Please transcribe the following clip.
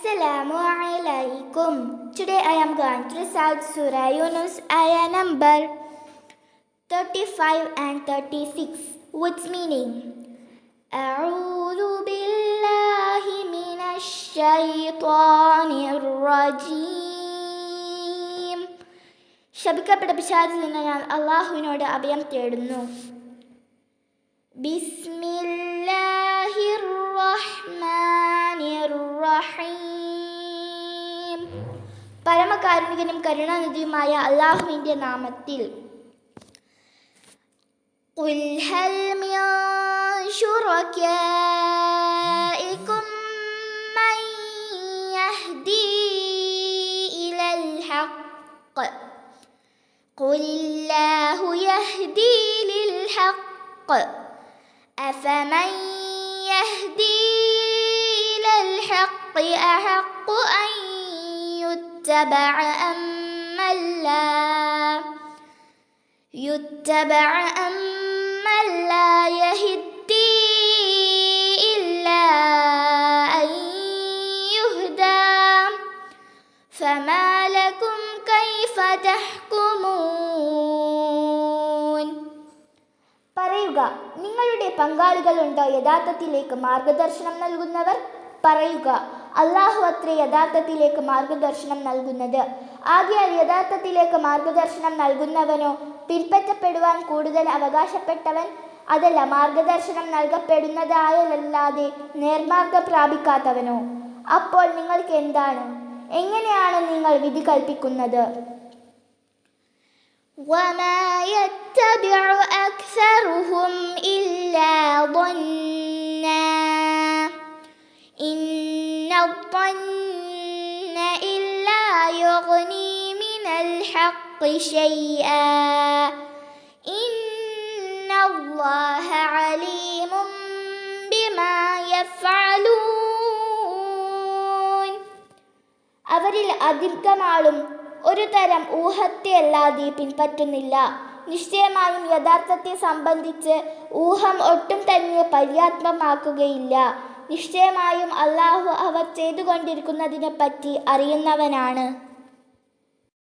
Assalamu alaikum. Today I am going to recite Surah Yunus, ayah number 35 and 36, with meaning. أعوذ بالله من الشيطان الرجيم. ശപിക്കപ്പെട്ട പിശാചിൽ നിന്ന് ഞാൻ അല്ലാഹുവിനോട് അഭയം തേടുന്നു. ബിസ്മില്ലാഹിർ റഹ്മാനിർ റഹീം. പരമകാരുണികനും കരുണാനിധിയുമായ അല്ലാഹുവിൻ്റെ നാമത്തിൽ. ഖുൽ ഹൽ മിൻ ശുറകാഇകും മൻ യഹ്ദി ഇലൽ ഹഖ് ഖുലില്ലാഹു യഹ്ദി ലിൽ ഹഖ് أفمن يهدي إلى الحق أحق أن يتبع أمن لا يهدي إلا أن يهدى فما لكم كيف تحكمون. പറയുക, നിങ്ങളുടെ പങ്കാളികളുണ്ടോ യഥാർത്ഥത്തിലേക്ക് മാർഗദർശനം നൽകുന്നവർ? പറയുക, അല്ലാഹു അത്രേ യഥാർത്ഥത്തിലേക്ക് മാർഗദർശനം നൽകുന്നത്. ആകയാൽ യഥാർത്ഥത്തിലേക്ക് മാർഗദർശനം നൽകുന്നവനോ പിൻപറ്റപ്പെടുവാൻ കൂടുതൽ അവകാശപ്പെട്ടവൻ അതല്ല, മാർഗദർശനം നൽകപ്പെടുന്നതായല്ലാതെ നേർമാർഗം പ്രാപിക്കാത്തവനോ? അപ്പോൾ നിങ്ങൾക്ക് എന്താണ്? എങ്ങനെയാണ് നിങ്ങൾ വിധി കൽപ്പിക്കുന്നത്? وما يتبع أكثرهم إلا ظنا إن الظن إلا يغني من الحق شيئا إن الله عليم بما يفعلون. അവരിൽ അധികം ആളും ഒരു തരം ഊഹത്തെ അല്ലാതെ പിൻപറ്റുന്നില്ല. നിശ്ചയമായും യഥാർത്ഥത്തെ സംബന്ധിച്ച് ഊഹം ഒട്ടും തന്നെ പര്യാപ്തമാക്കുകയില്ല. നിശ്ചയമായും അല്ലാഹു അവർ ചെയ്തുകൊണ്ടിരിക്കുന്നതിനെ പറ്റി അറിയുന്നവനാണ്.